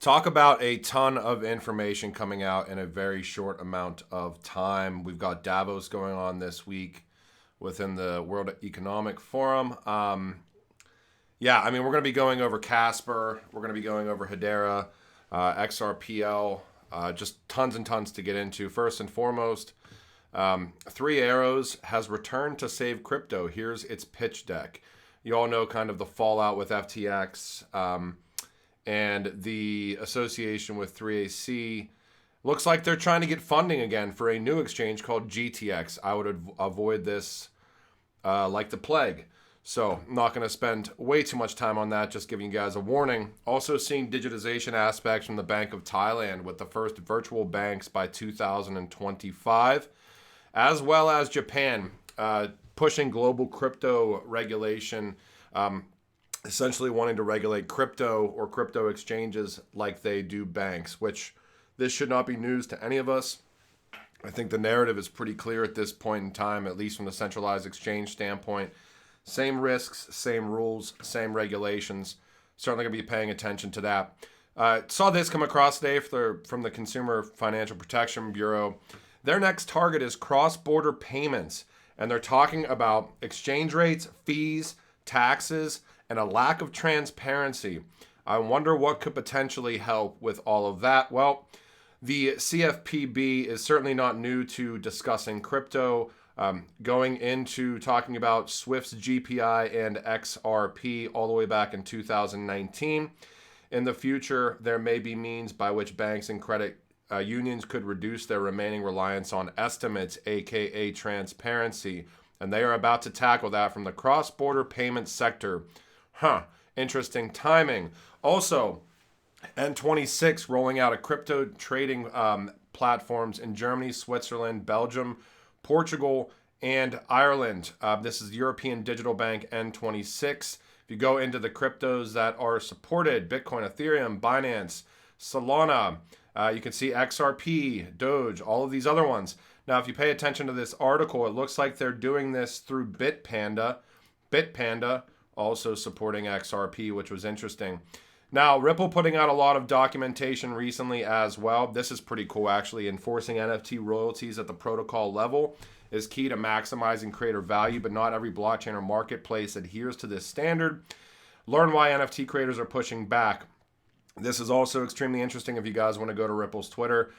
Talk about a ton of information coming out in a very short amount of time. We've got Davos going on this week within the World Economic Forum. We're going to be going over Casper. We're going to be going over Hedera, XRPL, just tons and tons to get into. First and foremost, Three Arrows has returned to save crypto. Here's its pitch deck. You all know kind of the fallout with FTX. And the association with 3AC looks like they're trying to get funding again for a new exchange called GTX. I would avoid this like the plague. So I'm not going to spend way too much time on that, just giving you guys a warning. Also seeing digitization aspects from the Bank of Thailand with the first virtual banks by 2025, as well as Japan pushing global crypto regulation, essentially wanting to regulate crypto or crypto exchanges like they do banks, which this should not be news to any of us. I think the narrative is pretty clear at this point in time, at least from the centralized exchange standpoint. Same risks, same rules, same regulations. Certainly going to be paying attention to that. Saw this come across today from the Consumer Financial Protection Bureau. Their next target is cross-border payments, and they're talking about exchange rates, fees, taxes, and a lack of transparency. I wonder what could potentially help with all of that. Well, the CFPB is certainly not new to discussing crypto, going into talking about Swift's GPI and XRP all the way back in 2019. In the future, there may be means by which banks and credit unions could reduce their remaining reliance on estimates, aka transparency, and they are about to tackle that from the cross-border payment sector. Interesting timing. Also, N26 rolling out a crypto trading platforms in Germany, Switzerland, Belgium, Portugal, and Ireland. This is the European digital bank N26. If you go into the cryptos that are supported, Bitcoin, Ethereum, Binance, Solana, you can see XRP, Doge, all of these other ones. Now, if you pay attention to this article, it looks like they're doing this through Bitpanda. Bitpanda also supporting XRP, which was interesting. Now, Ripple putting out a lot of documentation recently as well. This is pretty cool, actually. Enforcing NFT royalties at the protocol level is key to maximizing creator value, but not every blockchain or marketplace adheres to this standard. Learn why NFT creators are pushing back. This is also extremely interesting if you guys want to go to Ripple's Twitter.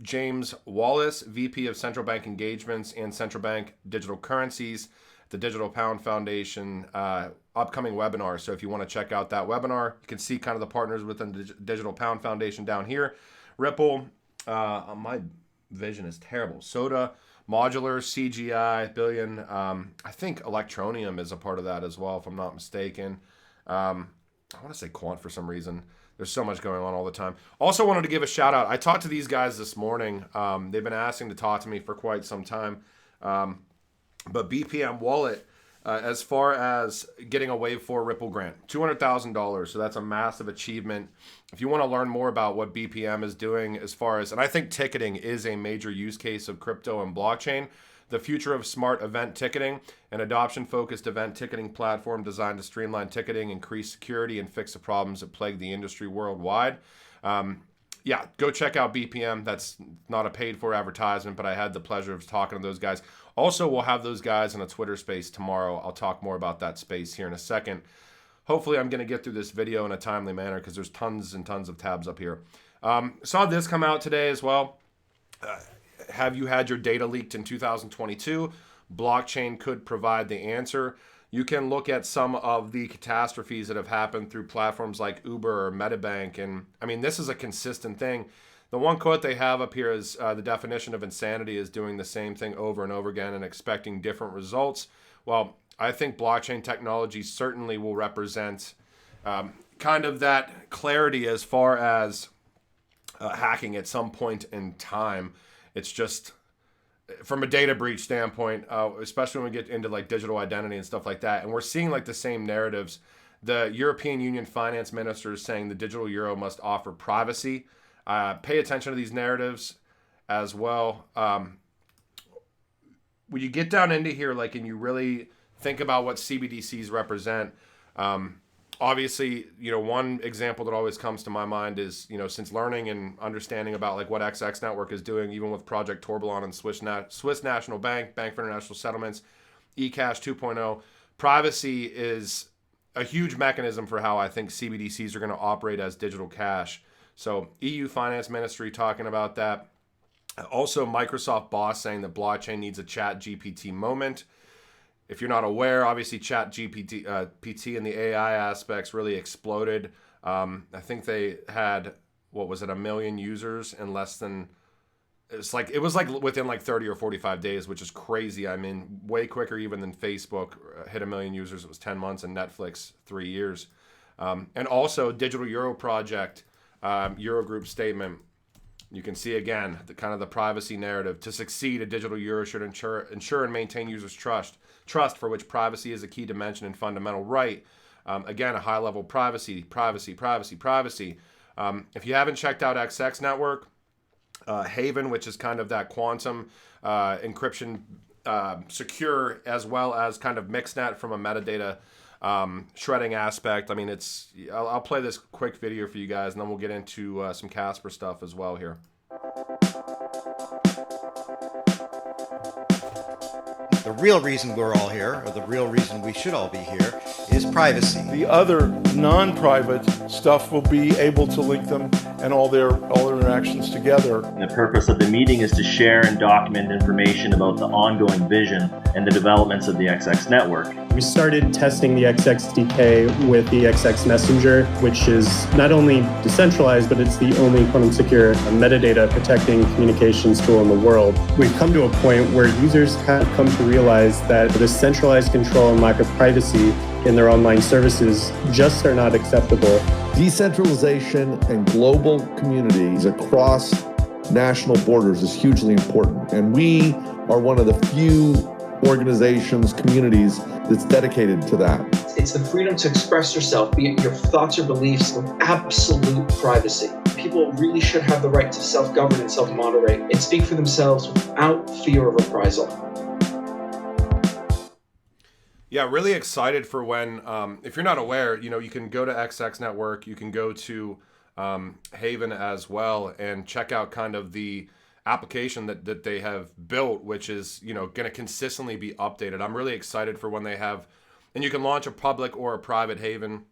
James Wallace, VP of Central Bank Engagements and Central Bank Digital Currencies, the Digital Pound Foundation upcoming webinar. So if you want to check out that webinar, you can see kind of the partners within the Digital Pound Foundation down here. Ripple, my vision is terrible. Soda, Modular, CGI, Billion. I think Electronium is a part of that as well, if I'm not mistaken. I want to say Quant for some reason. There's so much going on all the time. Also wanted to give a shout out. I talked to these guys this morning. They've been asking to talk to me for quite some time. But BPM Wallet, as far as getting a Wave 4 Ripple grant, $200,000. So that's a massive achievement. If you want to learn more about what BPM is doing as far as, and I think ticketing is a major use case of crypto and blockchain, the future of smart event ticketing, an adoption-focused event ticketing platform designed to streamline ticketing, increase security, and fix the problems that plague the industry worldwide. Go check out BPM. That's not a paid-for advertisement, but I had the pleasure of talking to those guys. Also, we'll have those guys in a Twitter space tomorrow. I'll talk more about that space here in a second. Hopefully, I'm going to get through this video in a timely manner because there's tons and tons of tabs up here. Saw this come out today as well. Have you had your data leaked in 2022? Blockchain could provide the answer. You can look at some of the catastrophes that have happened through platforms like Uber or Metabank. And I mean, this is a consistent thing. The one quote they have up here is the definition of insanity is doing the same thing over and over again and expecting different results. Well, I think blockchain technology certainly will represent kind of that clarity as far as hacking at some point in time. It's just from a data breach standpoint, especially when we get into like digital identity and stuff like that. And we're seeing like the same narratives. The European Union finance minister is saying the digital euro must offer privacy. Pay attention to these narratives as well. When you get down into here, like, and you really think about what CBDCs represent, Obviously, one example that always comes to my mind is, since learning and understanding about like what XX Network is doing, even with Project Tourbillon and Swiss National Bank, Bank for International Settlements, eCash 2.0, privacy is a huge mechanism for how I think CBDCs are going to operate as digital cash. So EU Finance Ministry talking about that. Also, Microsoft boss saying that blockchain needs a chat GPT moment. If you're not aware, obviously chat GPT PT and the AI aspects really exploded. I think they had, 1 million users in less than, it was like within like 30 or 45 days, which is crazy. I mean, way quicker even than Facebook hit 1 million users. It was 10 months, and Netflix 3 years. And also Digital Euro Project, Eurogroup statement. You can see again the kind of the privacy narrative. To succeed, a digital euro should ensure and maintain users' trust for which privacy is a key dimension and fundamental right. Again, a high level privacy. If you haven't checked out XX Network, Haven, which is kind of that quantum encryption, secure, as well as kind of mixnet from a metadata shredding aspect. I mean, I'll play this quick video for you guys, and then we'll get into some Casper stuff as well here. The real reason we're all here, or the real reason we should all be here, is privacy. The other non-private stuff will be able to link them and all their interactions together. The purpose of the meeting is to share and document information about the ongoing vision and the developments of the XX network. We started testing the XXDK with the XX Messenger, which is not only decentralized, but it's the only quantum secure metadata protecting communications tool in the world. We've come to a point where users have come to realize that the centralized control and lack of privacy in their online services just are not acceptable. Decentralization and global communities across national borders is hugely important. And we are one of the few organizations, communities that's dedicated to that. It's the freedom to express yourself, be it your thoughts or beliefs, with absolute privacy. People really should have the right to self-govern and self-moderate and speak for themselves without fear of reprisal. Yeah, really excited for when, if you're not aware, you can go to XX Network, you can go to Haven as well, and check out kind of the application that they have built, which is, going to consistently be updated. I'm really excited for when they have, and you can launch a public or a private Haven.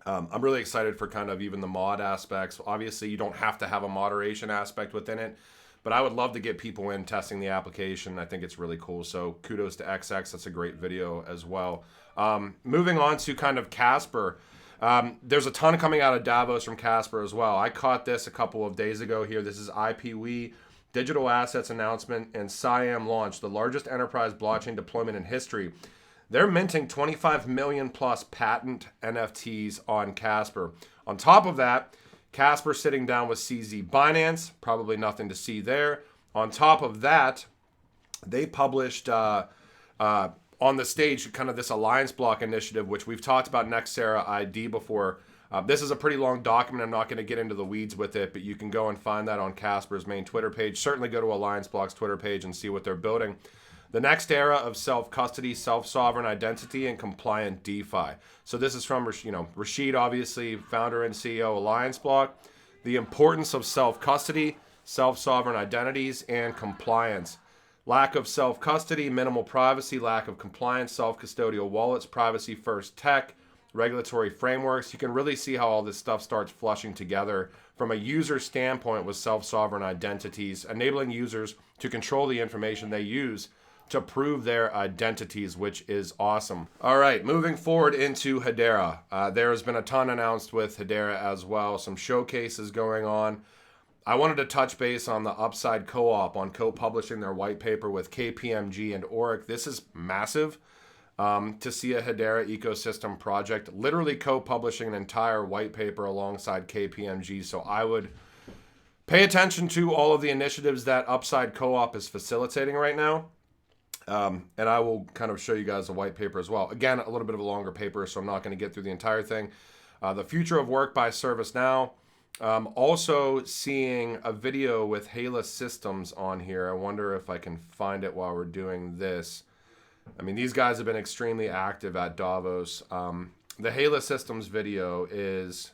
I'm really excited for kind of even the mod aspects. Obviously, you don't have to have a moderation aspect within it, but I would love to get people in testing the application. I think it's really cool. So kudos to XX. That's a great video as well. Moving on to kind of Casper. There's a ton coming out of Davos from Casper as well. I caught this a couple of days ago here. This is IPWE, Digital Assets Announcement, and SIAM launch, the largest enterprise blockchain deployment in history. They're minting 25 million plus patent NFTs on Casper. On top of that, Casper sitting down with CZ Binance, probably nothing to see there. On top of that, they published on the stage kind of this Alliance Block initiative, which we've talked about Nextera ID before. This is a pretty long document. I'm not going to get into the weeds with it, but you can go and find that on Casper's main Twitter page. Certainly go to Alliance Block's Twitter page and see what they're building. The next era of self-custody, self-sovereign identity, and compliant DeFi. So this is from Rashid, obviously, founder and CEO Alliance Block. The importance of self-custody, self-sovereign identities, and compliance. Lack of self-custody, minimal privacy, lack of compliance, self-custodial wallets, privacy-first tech, regulatory frameworks. You can really see how all this stuff starts flushing together from a user standpoint with self-sovereign identities, enabling users to control the information they use to prove their identities, which is awesome. All right, moving forward into Hedera. There has been a ton announced with Hedera as well, some showcases going on. I wanted to touch base on the Upside Co-op on co-publishing their white paper with KPMG and Oric. This is massive to see a Hedera ecosystem project literally co-publishing an entire white paper alongside KPMG. So I would pay attention to all of the initiatives that Upside Co-op is facilitating right now. And I will kind of show you guys the white paper as well. Again, a little bit of a longer paper, so I'm not going to get through the entire thing. The future of work by ServiceNow. Also seeing a video with Hala Systems on here. I wonder if I can find it while we're doing this. I mean, these guys have been extremely active at Davos. the Halo Systems video is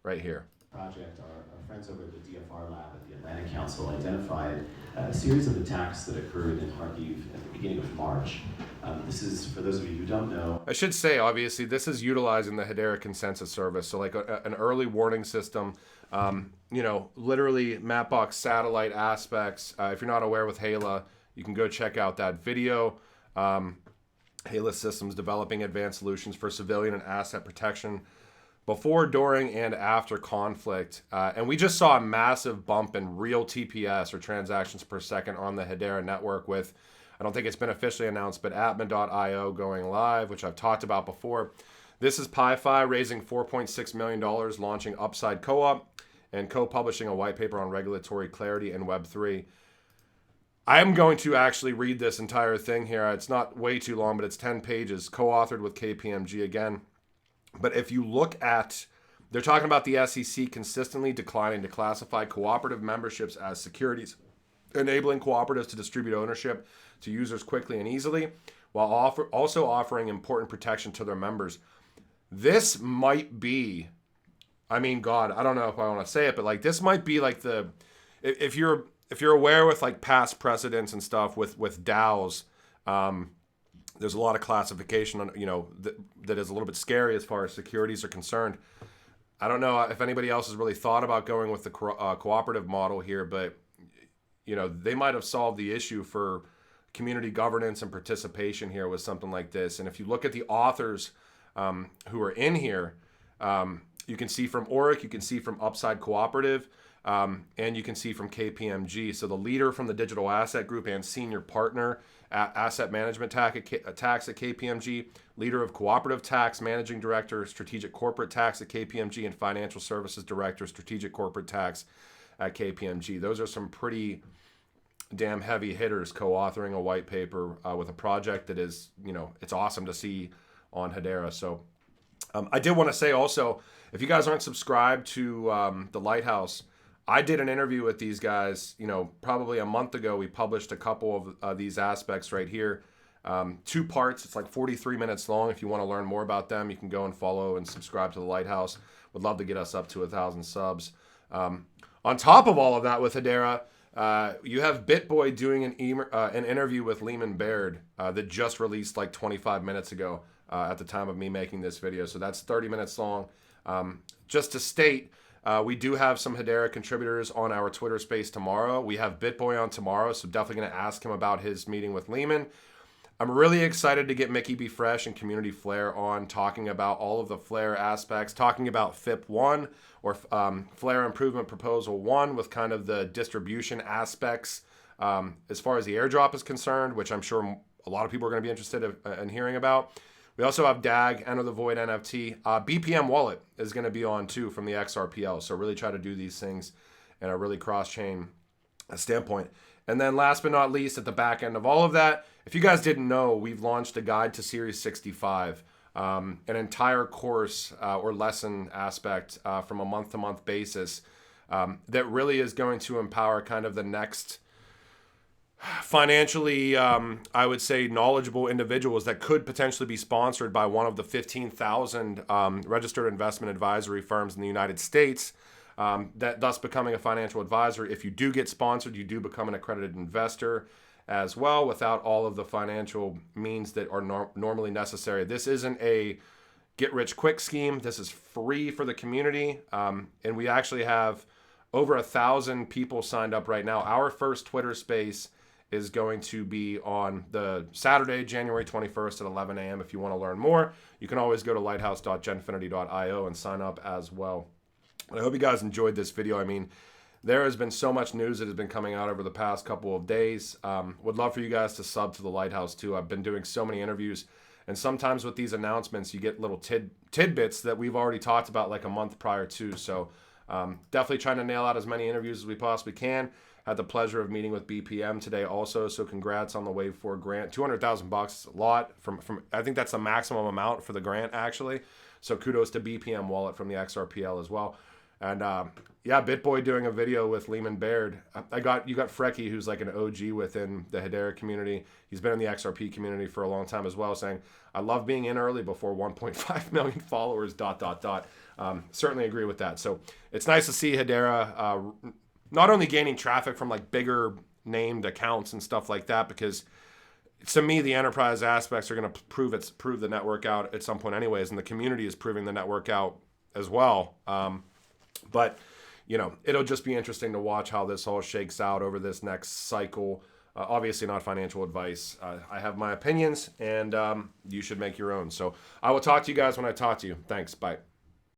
right here. Project, our friends over at the DFR lab at the Atlantic Council identified a series of attacks that occurred in Kharkiv at the beginning of March. This is, for those of you who don't know... I should say, obviously, this is utilizing the Hedera Consensus Service, so like an early warning system, literally Mapbox satellite aspects. If you're not aware with HALA, you can go check out that video. HALA Systems developing advanced solutions for civilian and asset protection before, during, and after conflict. And we just saw a massive bump in real TPS, or transactions per second, on the Hedera network with, I don't think it's been officially announced, but Atman.io going live, which I've talked about before. This is PiFi raising $4.6 million, launching Upside Co-op, and co-publishing a white paper on regulatory clarity in Web3. I am going to actually read this entire thing here. It's not way too long, but it's 10 pages, co-authored with KPMG again. But if you look at, they're talking about the SEC consistently declining to classify cooperative memberships as securities, enabling cooperatives to distribute ownership to users quickly and easily, while also offering important protection to their members. This might be, I mean, God, I don't know if I want to say it, but like this might be like the, if you're aware with like past precedents and stuff with DAOs, there's a lot of classification on, that is a little bit scary as far as securities are concerned. I don't know if anybody else has really thought about going with the cooperative model here, but they might have solved the issue for community governance and participation here with something like this. And if you look at the authors who are in here, you can see from Oric, you can see from Upside Cooperative, and you can see from KPMG. So the leader from the Digital Asset Group and senior partner at Asset Management Tax at KPMG, leader of Cooperative Tax, managing director, strategic corporate tax at KPMG, and financial services director, strategic corporate tax at KPMG. Those are some pretty damn heavy hitters co-authoring a white paper with a project that is, it's awesome to see on Hedera. So I did want to say also, if you guys aren't subscribed to the Lighthouse, I did an interview with these guys, probably a month ago. We published a couple of these aspects right here. 2 parts. It's like 43 minutes long. If you want to learn more about them, you can go and follow and subscribe to the Lighthouse. Would love to get us up to 1,000 subs. On top of all of that with Hedera, you have BitBoy doing an interview with Lehman Baird that just released like 25 minutes ago at the time of me making this video. So that's 30 minutes long. Just to state, we do have some Hedera contributors on our Twitter space tomorrow. We have BitBoy on tomorrow, so definitely going to ask him about his meeting with Lehman. I'm really excited to get Mickey B. Fresh and Community Flare on, talking about all of the Flare aspects, talking about FIP 1 or Flare Improvement Proposal 1 with kind of the distribution aspects as far as the airdrop is concerned, which I'm sure a lot of people are going to be interested in hearing about. We also have DAG, Enter the Void NFT. BPM Wallet is going to be on too from the XRPL. So really try to do these things in a really cross-chain standpoint. And then last but not least, at the back end of all of that, if you guys didn't know, we've launched a guide to Series 65, an entire course or lesson aspect from a month-to-month basis that really is going to empower kind of the next financially, I would say, knowledgeable individuals that could potentially be sponsored by one of the 15,000 registered investment advisory firms in the United States, that thus becoming a financial advisor. If you do get sponsored, you do become an accredited investor as well without all of the financial means that are normally necessary. This isn't a get-rich-quick scheme. This is free for the community, and we actually have over 1,000 people signed up right now. Our first Twitter space is going to be on the Saturday, January 21st at 11 a.m. If you want to learn more, you can always go to lighthouse.genfinity.io and sign up as well. I hope you guys enjoyed this video. I mean, there has been so much news that has been coming out over the past couple of days. Would love for you guys to sub to the Lighthouse too. I've been doing so many interviews, and sometimes with these announcements, you get little tidbits that we've already talked about like a month prior to. So definitely trying to nail out as many interviews as we possibly can. Had the pleasure of meeting with BPM today also, so congrats on the Wave 4 grant. $200,000, a lot. From I think that's the maximum amount for the grant, actually. So kudos to BPM Wallet from the XRPL as well. And Yeah, BitBoy doing a video with Lehman Baird. You got Frecky, who's like an OG within the Hedera community. He's been in the XRP community for a long time as well, saying, I love being in early before 1.5 million followers, ... Certainly agree with that. So it's nice to see Hedera not only gaining traffic from like bigger named accounts and stuff like that, because to me, the enterprise aspects are going to prove the network out at some point anyways, and the community is proving the network out as well. But it'll just be interesting to watch how this all shakes out over this next cycle. Obviously not financial advice. I have my opinions, and you should make your own. So I will talk to you guys when I talk to you. Thanks. Bye.